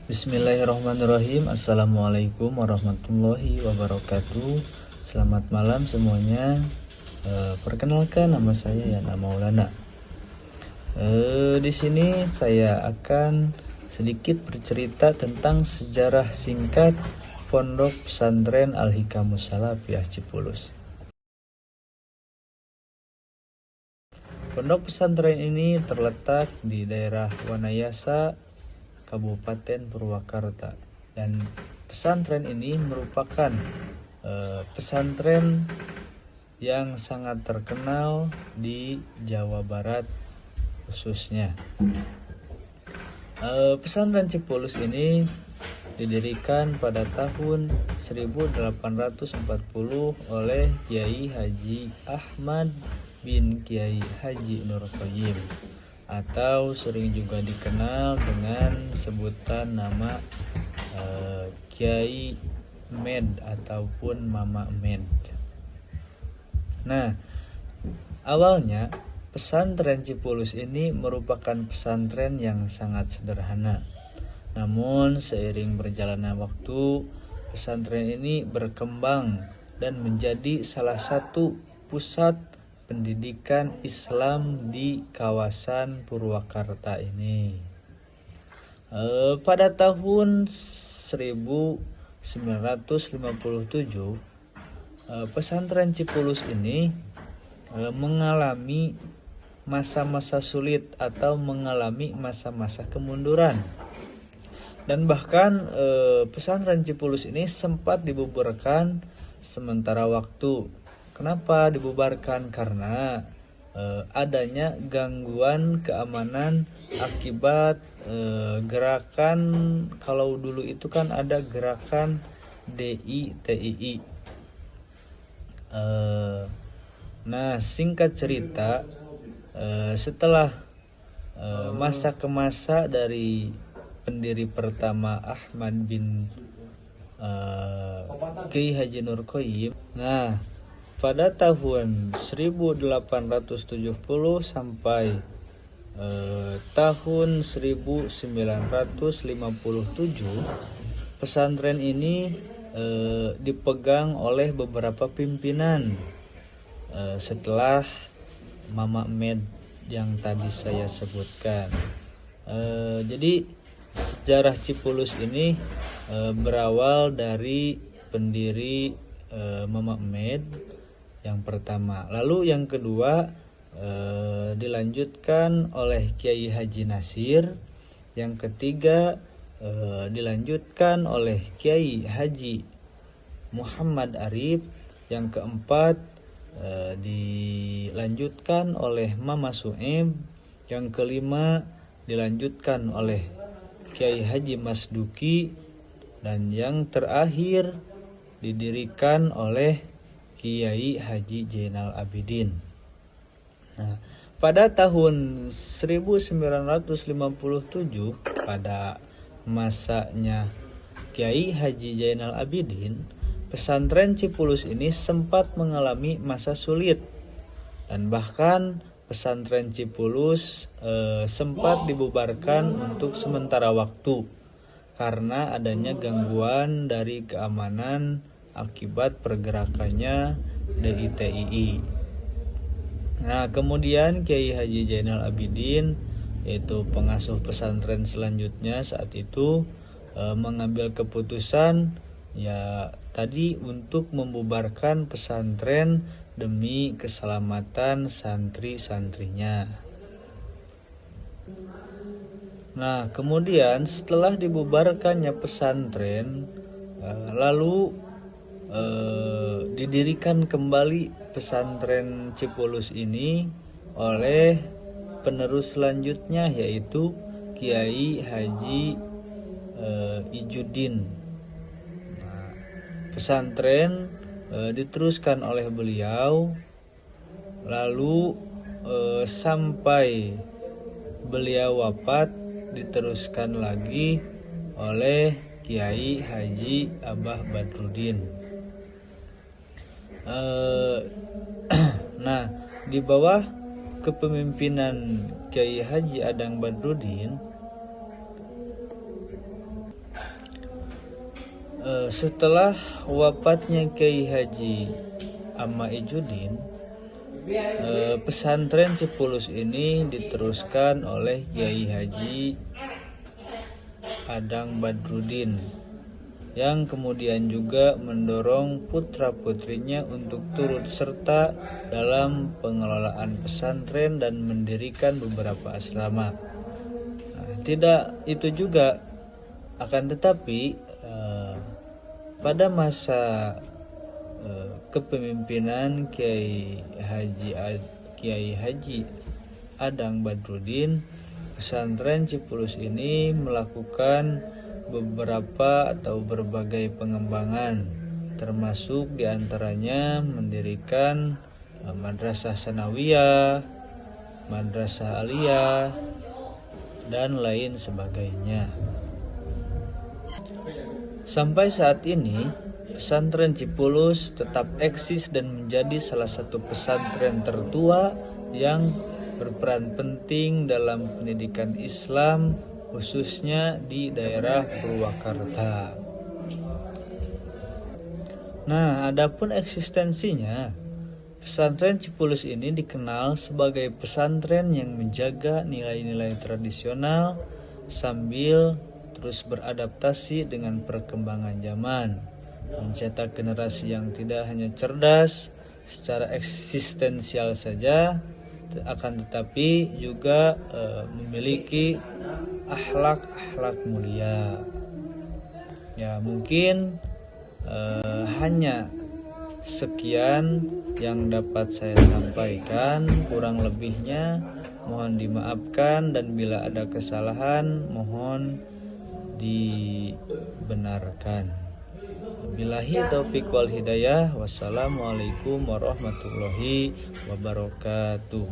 Bismillahirrahmanirrahim. Assalamualaikum warahmatullahi wabarakatuh. Selamat malam semuanya. Perkenalkan, nama saya Yana Maulana. Di sini saya akan sedikit bercerita tentang sejarah singkat Pondok Pesantren Al-Hikamus Salafiyah Cipulus. Pondok pesantren ini terletak di daerah Wanayasa, Kabupaten Purwakarta, dan pesantren ini merupakan pesantren yang sangat terkenal di Jawa Barat khususnya. Pesantren Cipulus ini didirikan pada tahun 1840 oleh Kiai Haji Ahmad bin Kiai Haji Nur Qayyim, atau sering juga dikenal dengan sebutan nama Kiai Med ataupun Mama Med. Nah, awalnya pesantren Cipulus ini merupakan pesantren yang sangat sederhana. Namun seiring berjalannya waktu, pesantren ini berkembang dan menjadi salah satu pusat pendidikan Islam di kawasan Purwakarta ini. Pada tahun 1957, pesantren Cipulus ini mengalami masa-masa sulit atau mengalami masa-masa kemunduran. Dan bahkan pesantren Cipulus ini sempat dibubarkan sementara waktu. Kenapa dibubarkan? Karena adanya gangguan keamanan akibat gerakan, kalau dulu itu kan ada gerakan DITII. Nah, singkat cerita, setelah masa ke masa dari pendiri pertama Ahmad bin Kiai Haji Nur Qayyim, nah pada tahun 1870 sampai tahun 1957, pesantren ini dipegang oleh beberapa pimpinan setelah Mama Med yang tadi saya sebutkan. Jadi sejarah Cipulus ini berawal dari pendiri Mama Med yang pertama, lalu yang kedua dilanjutkan oleh Kiai Haji Nasir, yang ketiga dilanjutkan oleh Kiai Haji Muhammad Arif, yang keempat dilanjutkan oleh Mama Su'ib, yang kelima dilanjutkan oleh Kiai Haji Masduki, dan yang terakhir didirikan oleh Kiai Haji Zainal Abidin. Nah, pada tahun 1957, pada masanya Kiai Haji Zainal Abidin, pesantren Cipulus ini sempat mengalami masa sulit, dan bahkan pesantren Cipulus sempat dibubarkan untuk sementara waktu karena adanya gangguan dari keamanan akibat pergerakannya DITII. Nah, kemudian Kiai Haji Zainal Abidin, yaitu pengasuh pesantren selanjutnya saat itu, mengambil keputusan tadi untuk membubarkan pesantren demi keselamatan santri-santrinya. Nah, kemudian setelah dibubarkannya pesantren, lalu didirikan kembali pesantren Cipulus ini oleh penerus selanjutnya, yaitu Kiai Haji Ijuddin. Nah, pesantren diteruskan oleh beliau, lalu sampai beliau wafat diteruskan lagi oleh Kiai Haji Abah Badrudin. Nah, di bawah kepemimpinan Kiai Haji Adang Badrudin, Setelah wafatnya Kiai Haji Amma Ijudin, pesantren Cipulus ini diteruskan oleh Kiai Haji Adang Badrudin, yang kemudian juga mendorong putra-putrinya untuk turut serta dalam pengelolaan pesantren dan mendirikan beberapa asrama. Tidak itu juga, akan tetapi pada masa kepemimpinan Kiai Haji Adang Badrudin, pesantren Cipulus ini melakukan beberapa atau berbagai pengembangan, termasuk diantaranya mendirikan madrasah sanawiyah, madrasah aliyah, dan lain sebagainya. Sampai saat ini, pesantren Cipulus tetap eksis dan menjadi salah satu pesantren tertua yang berperan penting dalam pendidikan Islam, khususnya di daerah Purwakarta. Nah, adapun eksistensinya, pesantren Cipulus ini dikenal sebagai pesantren yang menjaga nilai-nilai tradisional sambil terus beradaptasi dengan perkembangan zaman, mencetak generasi yang tidak hanya cerdas secara eksistensial saja, akan tetapi juga memiliki akhlak mulia. Ya, mungkin hanya sekian yang dapat saya sampaikan, kurang lebihnya mohon dimaafkan, dan bila ada kesalahan mohon dibenarkan. Billahi taufiq wal hidayah. Wassalamualaikum warahmatullahi wabarakatuh.